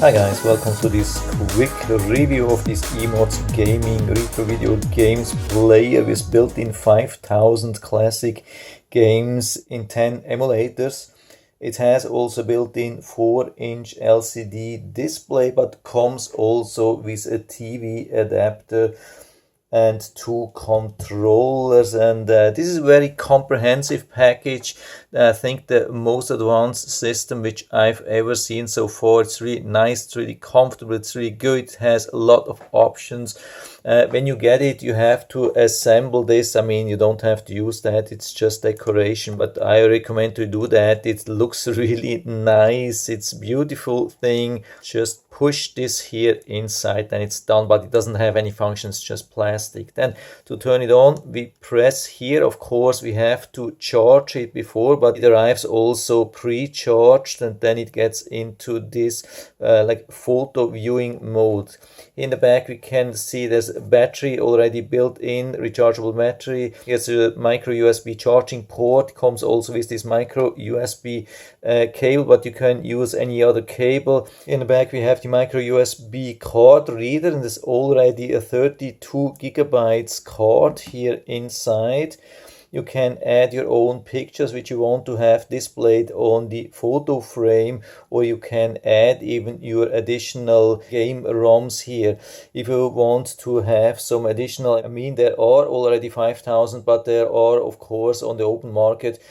Hi guys, welcome to this quick review of this Emods Gaming Retro Video Games player with built-in 5000 classic games in 10 emulators. It has also built-in 4-inch LCD display, but comes also with a TV adapter and 2 controllers, and this is a very comprehensive package. I think the most advanced system which I've ever seen so far. It's really nice, it's really comfortable, it's really good. It has a lot of options. When you get it, you have to assemble this. I mean, you don't have to use that, it's just decoration, but I recommend to do that. It looks really nice, it's a beautiful thing. Just push this here inside and it's done, but it doesn't have any functions, just plastic. Then to turn it on, we press here. Of course, we have to charge it before, but it arrives also pre-charged, and then it gets into this like photo viewing mode. In the back we can see there's a battery already built in, rechargeable battery. Here's a micro USB charging port, comes also with this micro USB cable, but you can use any other cable. In the back we have the micro USB card reader, and there's already a 32 gigabytes card here inside. You can add your own pictures which you want to have displayed on the photo frame, or you can add even your additional game ROMs here. If you want to have some additional, I mean, there are already 5000, but there are of course on the open market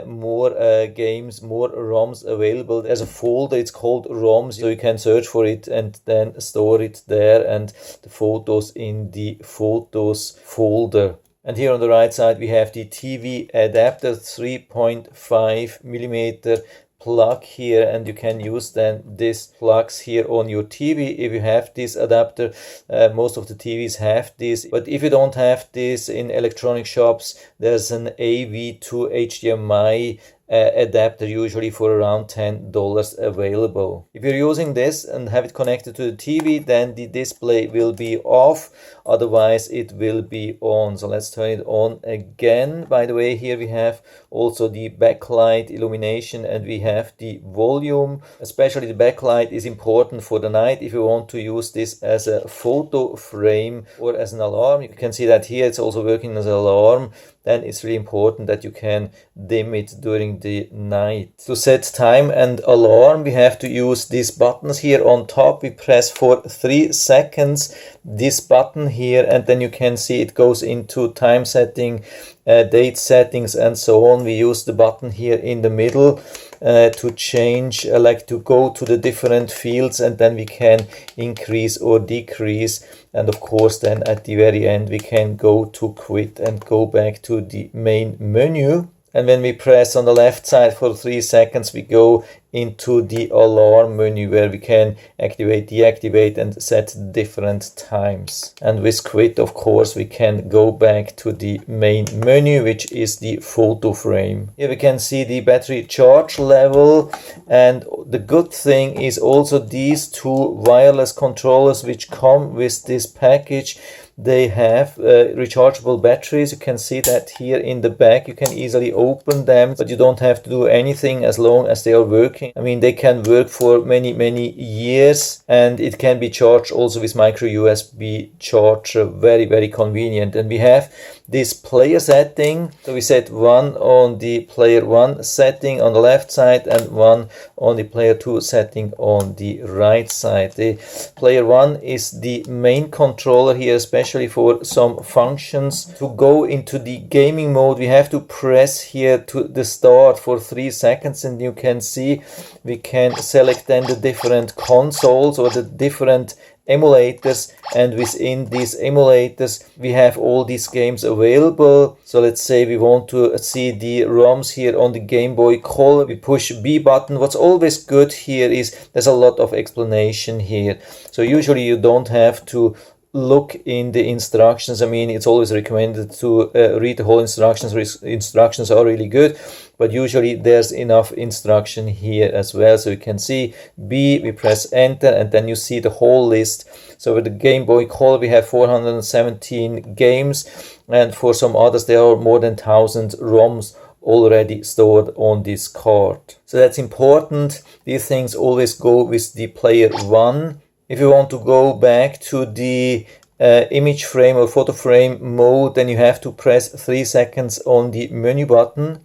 more games, more ROMs available. There's a folder, it's called ROMs, so you can search for it and then store it there, and the photos in the photos folder. And here on the right side we have the TV adapter, 3.5 millimeter plug here, and you can use then this plugs here on your TV if you have this adapter. Most of the TVs have this, but if you don't have this, in electronic shops there's an AV to HDMI adapter, usually for around $10 available. If you're using this and have it connected to the TV, then the display will be off, otherwise it will be on. So let's turn it on again. By the way, here we have also the backlight illumination, and we have the volume. Especially the backlight is important for the night if you want to use this as a photo frame or as an alarm. You can see that here it's also working as an alarm. Then it's really important that you can dim it during the night. To set time and alarm, we have to use these buttons here on top. We press for 3 seconds this button here, and then you can see it goes into time setting, date settings, and so on. We use the button here in the middle to change, like to go to the different fields, and then we can increase or decrease. And of course then at the very end we can go to quit and go back to the main menu. And when we press on the left side for 3 seconds, we go into the alarm menu where we can activate, deactivate, and set different times. And with quit, of course, we can go back to the main menu, which is the photo frame. Here we can see the battery charge level, and the good thing is also these 2 wireless controllers which come with this package. They have rechargeable batteries. You can see that here in the back. You can easily open them, but you don't have to do anything as long as they are working. I mean, they can work for many years, and it can be charged also with micro USB charger. Very convenient. And we have this player setting. So we set 1 on the player 1 setting on the left side and 1 on the player 2 setting on the right side. The player 1 is the main controller here, especially for some functions. To go into the gaming mode, we have to press here to the start for 3 seconds, and you can see we can select then the different consoles or the different emulators, and within these emulators we have all these games available. So let's say we want to see the ROMs here on the Game Boy Color. We push B button. What's always good here is there's a lot of explanation here, so usually you don't have to look in the instructions. I mean, it's always recommended to read the whole instructions. Instructions are really good, but usually there's enough instruction here as well. So you can see B, we press enter, and then you see the whole list. So with the Game Boy Color we have 417 games, and for some others there are more than 1000 ROMs already stored on this card. So that's important. These things always go with the player 1. If you want to go back to the image frame or photo frame mode, then you have to press 3 seconds on the menu button.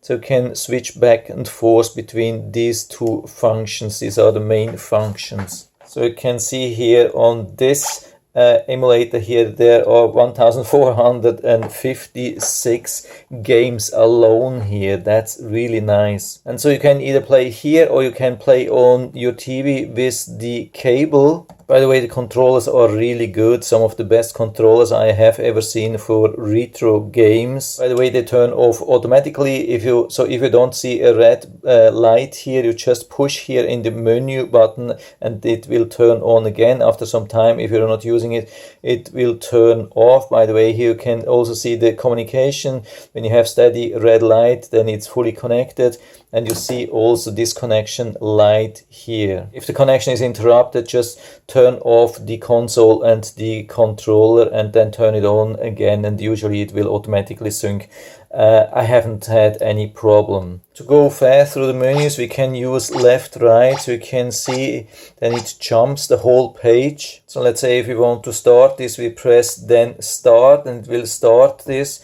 So you can switch back and forth between these two functions. These are the main functions. So you can see here on this emulator here, there are 1456 games alone here. That's really nice. And so you can either play here or you can play on your TV with the cable. By the way, the controllers are really good. Some of the best controllers I have ever seen for retro games. By the way, they turn off automatically. If you don't see a red light here, you just push here in the menu button and it will turn on again. After some time, if you're not using it, it will turn off. By the way, here you can also see the communication. When you have steady red light, then it's fully connected. And you see also this connection light here. If the connection is interrupted, just turn off the console and the controller and then turn it on again, and usually it will automatically sync. I haven't had any problem. To go fast through the menus, we can use left, right, so you can see then it jumps the whole page. So let's say if we want to start this, we press then start and it will start this.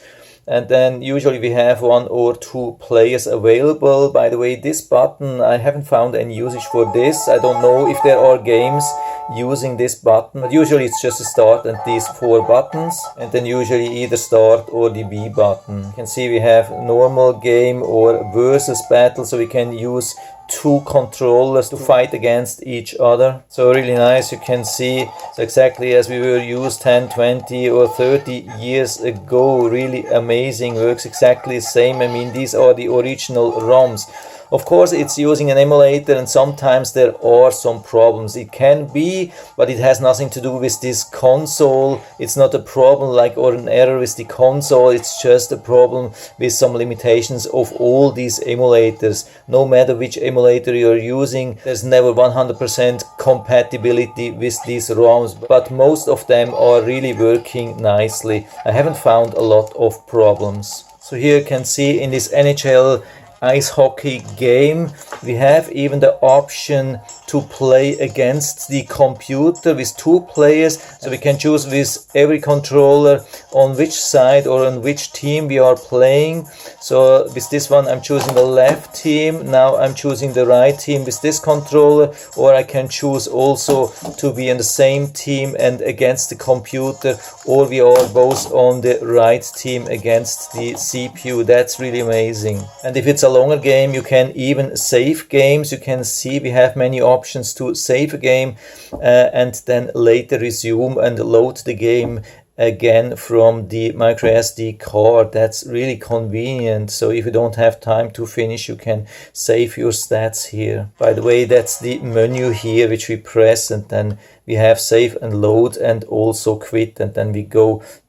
And then usually we have 1 or 2 players available. By the way, this button, I haven't found any usage for this. I don't know if there are games using this button, but usually it's just a start and these 4 buttons, and then usually either start or the B button. You can see we have normal game or versus battle, so we can use 2 controllers to fight against each other. So really nice. You can see it's exactly as we were used 10, 20 or 30 years ago. Really amazing, works exactly the same. I mean, these are the original ROMs. Of course, it's using an emulator and sometimes there are some problems. It can be, but it has nothing to do with this console. It's not a problem like or an error with the console. It's just a problem with some limitations of all these emulators. No matter which emulator you're using, there's never 100% compatibility with these ROMs, but most of them are really working nicely. I haven't found a lot of problems. So here you can see in this NHL ice hockey game, we have even the option to play against the computer with 2 players, so we can choose with every controller on which side or on which team we are playing. So with this one I'm choosing the left team, now I'm choosing the right team with this controller, or I can choose also to be in the same team and against the computer, or we are both on the right team against the CPU. That's really amazing. And if it's a longer game, you can even save games. You can see we have many options to save a game and then later resume and load the game again from the micro SD card. That's really convenient. So if you don't have time to finish, you can save your stats here. By the way, that's the menu here which we press, and then we have save and load and also quit, and then we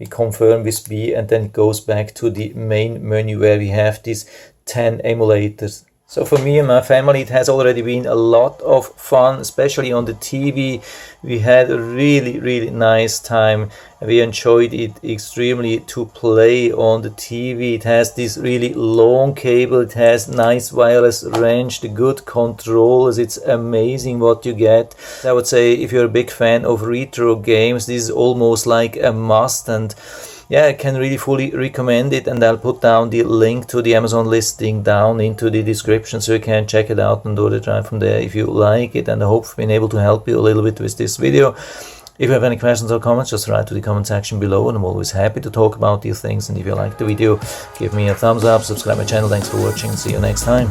confirm with B, and then it goes back to the main menu where we have these 10 emulators. So for me and my family, it has already been a lot of fun, especially on the TV. We had a really nice time. We enjoyed it extremely to play on the TV. It has this really long cable, it has nice wireless range, the good controllers. It's amazing what you get. I would say if you're a big fan of retro games, this is almost like a must, and yeah, I can really fully recommend it, and I'll put down the link to the Amazon listing down into the description so you can check it out and order it right from there if you like it. And I hope I've been able to help you a little bit with this video. If you have any questions or comments, just write to the comment section below, and I'm always happy to talk about these things. And if you like the video, give me a thumbs up, subscribe my channel. Thanks for watching, see you next time.